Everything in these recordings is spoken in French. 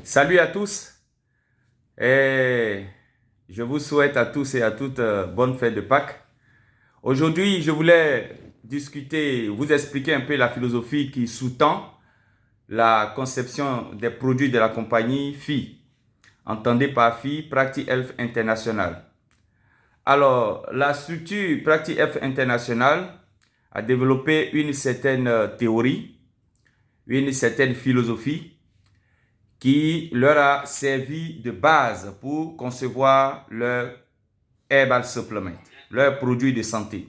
Salut à tous et je vous souhaite à tous et à toutes bonne fête de Pâques. Aujourd'hui, je voulais discuter, vous expliquer un peu la philosophie qui sous-tend la conception des produits de la compagnie FI. Entendez par FI, Practice Health International. Alors, la structure Practice Health International a développé une certaine théorie, une certaine philosophie qui leur a servi de base pour concevoir leur herbal supplement, leurs produits de santé.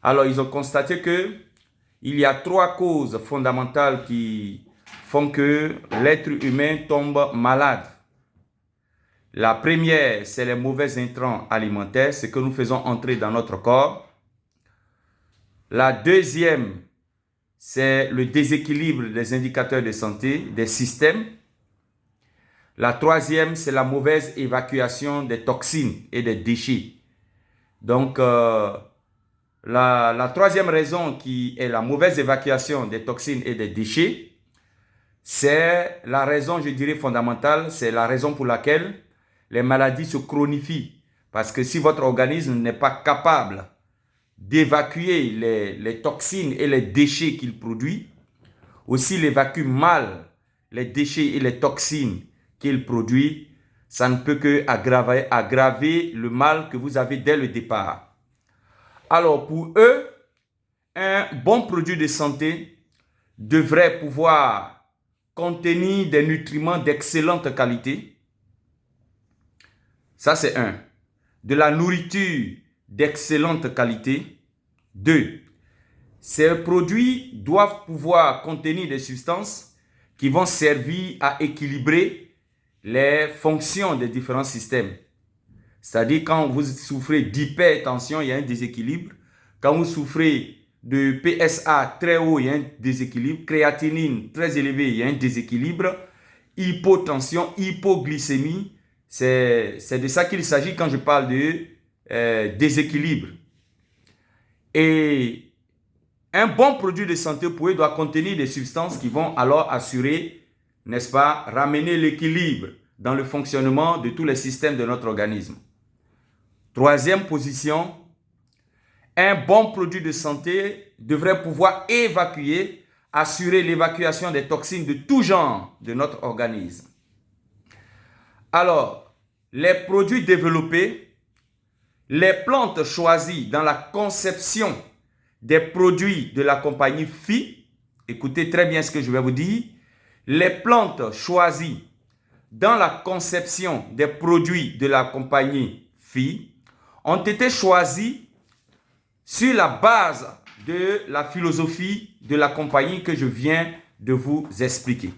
Alors, ils ont constaté que il y a trois causes fondamentales qui font que l'être humain tombe malade. La première, c'est les mauvais intrants alimentaires, ce que nous faisons entrer dans notre corps. La deuxième, c'est le déséquilibre des indicateurs de santé, des systèmes. La troisième, c'est la mauvaise évacuation des toxines et des déchets. Donc, la troisième raison qui est la mauvaise évacuation des toxines et des déchets, c'est la raison, je dirais, fondamentale, c'est la raison pour laquelle les maladies se chronifient. Parce que si votre organisme n'est pas capable d'évacuer les toxines et les déchets qu'il produit, ou s'il évacue mal les déchets et les toxines qu'il produit, ça ne peut que aggraver le mal que vous avez dès le départ. Alors pour eux, un bon produit de santé devrait pouvoir contenir des nutriments d'excellente qualité. Ça c'est un. De la nourriture d'excellente qualité. Deux. Ces produits doivent pouvoir contenir des substances qui vont servir à équilibrer les fonctions des différents systèmes. C'est-à-dire quand vous souffrez d'hypertension, il y a un déséquilibre. Quand vous souffrez de PSA très haut, il y a un déséquilibre. Créatinine très élevée, il y a un déséquilibre. Hypotension, hypoglycémie, c'est de ça qu'il s'agit quand je parle de déséquilibre. Et un bon produit de santé pour eux doit contenir des substances qui vont alors assurer, n'est-ce pas, ramener l'équilibre dans le fonctionnement de tous les systèmes de notre organisme. Troisième position, un bon produit de santé devrait pouvoir évacuer, assurer l'évacuation des toxines de tout genre de notre organisme. Alors, les produits développés, les plantes choisies dans la conception des produits de la compagnie FI, écoutez très bien ce que je vais vous dire, les plantes choisies dans la conception des produits de la compagnie FI ont été choisies sur la base de la philosophie de la compagnie que je viens de vous expliquer.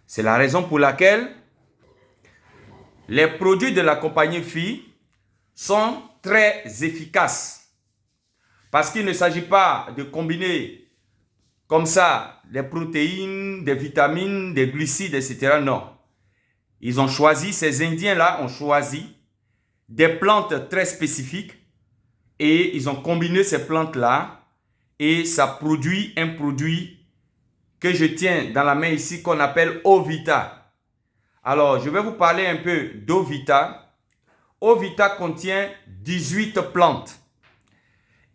C'est la raison pour laquelle les produits de la compagnie FI sont très efficaces. Parce qu'il ne s'agit pas de combiner comme ça des protéines, des vitamines, des glucides, etc. Non. Ils ont choisi, ces Indiens-là ont choisi des plantes très spécifiques et ils ont combiné ces plantes-là et ça produit un produit que je tiens dans la main ici qu'on appelle Ovita. Alors, je vais vous parler un peu d'Ovita. Ovita contient 18 plantes.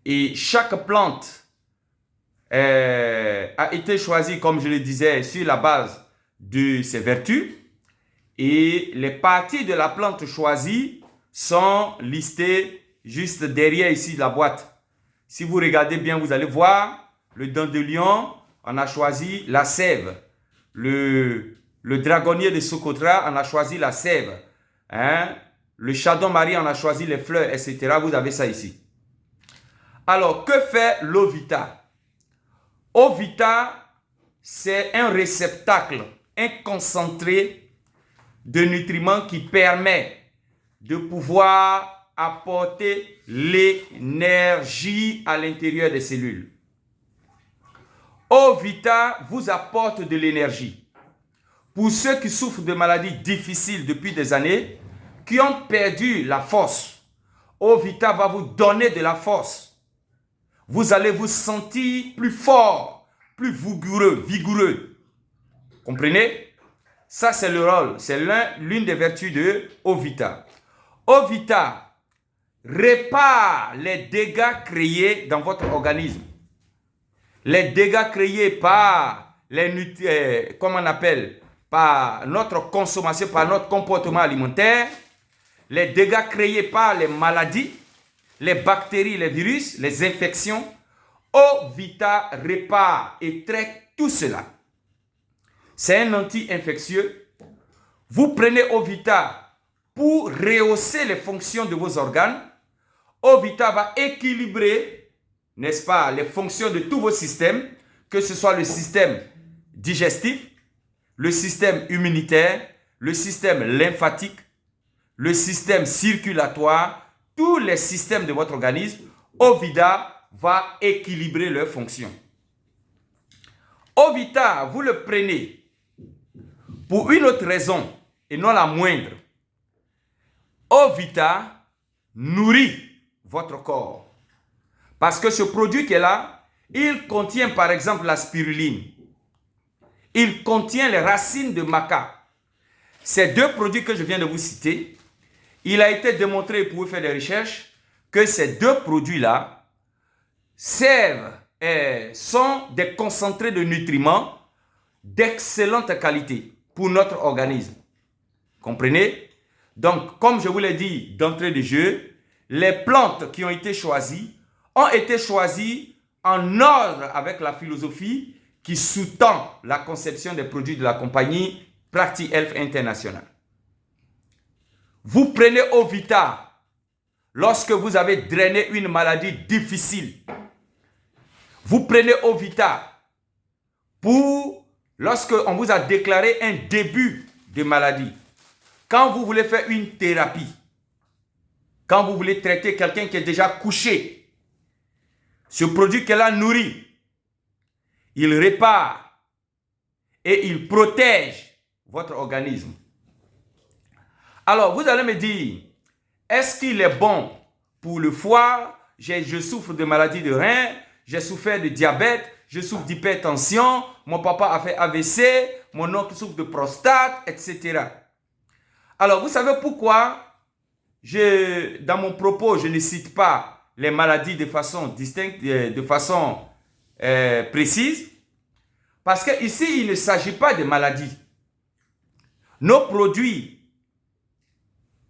Et chaque plante a été choisie, comme je le disais, sur la base de ses vertus. Et les parties de la plante choisie sont listées juste derrière ici la boîte. Si vous regardez bien, vous allez voir le dandelion, on a choisi la sève. Le dragonnier de Socotra, on a choisi la sève. Le chardon-marie, on a choisi les fleurs, etc. Vous avez ça ici. Alors, que fait l'Ovita? Ovita, c'est un réceptacle, un concentré de nutriments qui permet de pouvoir apporter l'énergie à l'intérieur des cellules. Ovita vous apporte de l'énergie. Pour ceux qui souffrent de maladies difficiles depuis des années, qui ont perdu la force, Ovita va vous donner de la force. Vous allez vous sentir plus fort, plus vigoureux. Comprenez? Ça, c'est le rôle, c'est l'une des vertus de Ovita. Ovita répare les dégâts créés dans votre organisme. Les dégâts créés par comment on appelle, par notre consommation, par notre comportement alimentaire, les dégâts créés par les maladies, les bactéries, les virus, les infections. Ovita répare et traite tout cela. C'est un anti-infectieux. Vous prenez Ovita pour rehausser les fonctions de vos organes. Ovita va équilibrer, n'est-ce pas, les fonctions de tous vos systèmes, que ce soit le système digestif, le système immunitaire, le système lymphatique, le système circulatoire, tous les systèmes de votre organisme. Ovita va équilibrer leurs fonctions. Ovita, vous le prenez pour une autre raison et non la moindre. Ovita nourrit votre corps. Parce que ce produit qui est là, il contient par exemple la spiruline. Il contient les racines de maca. Ces deux produits que je viens de vous citer, il a été démontré, vous pouvez faire des recherches, que ces deux produits-là sont des concentrés de nutriments d'excellente qualité pour notre organisme. Comprenez? Donc, comme je vous l'ai dit d'entrée de jeu, les plantes qui ont été choisies en ordre avec la philosophie qui sous-tend la conception des produits de la compagnie Practi Health International. Vous prenez Ovita lorsque vous avez drainé une maladie difficile. Vous prenez Ovita lorsque on vous a déclaré un début de maladie. Quand vous voulez faire une thérapie, quand vous voulez traiter quelqu'un qui est déjà couché, ce produit qu'elle a nourri, il répare et il protège votre organisme. Alors, vous allez me dire, est-ce qu'il est bon pour le foie? Je souffre de maladie de rein, j'ai souffert de diabète, je souffre d'hypertension, mon papa a fait AVC, mon oncle souffre de prostate, etc. Alors, vous savez pourquoi dans mon propos, je ne cite pas les maladies de façon distincte, de façon précise? Parce qu'ici, il ne s'agit pas de maladies. Nos produits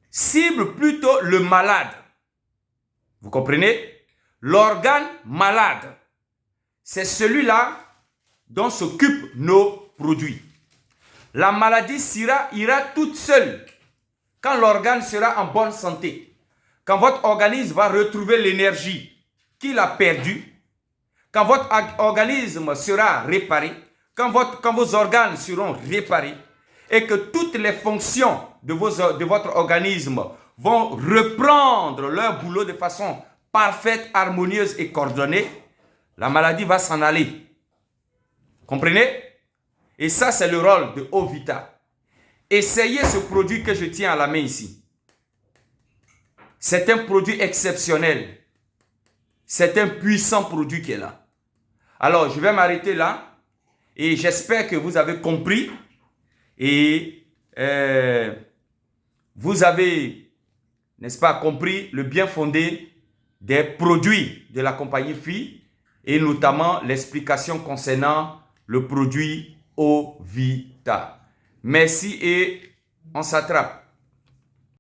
ciblent plutôt le malade. Vous comprenez? L'organe malade. C'est celui-là dont s'occupent nos produits. La maladie ira toute seule quand l'organe sera en bonne santé. Quand votre organisme va retrouver l'énergie qu'il a perdue. Quand votre organisme sera réparé. Quand vos organes seront réparés. Et que toutes les fonctions de votre organisme vont reprendre leur boulot de façon parfaite, harmonieuse et coordonnée, la maladie va s'en aller. Comprenez? Et ça, c'est le rôle de Ovita. Essayez ce produit que je tiens à la main ici. C'est un produit exceptionnel. C'est un puissant produit qui est là. Alors, je vais m'arrêter là. Et j'espère que vous avez compris. Et vous avez, n'est-ce pas, compris le bien fondé des produits de la compagnie FI et notamment l'explication concernant le produit Ovita. Merci et on s'attrape.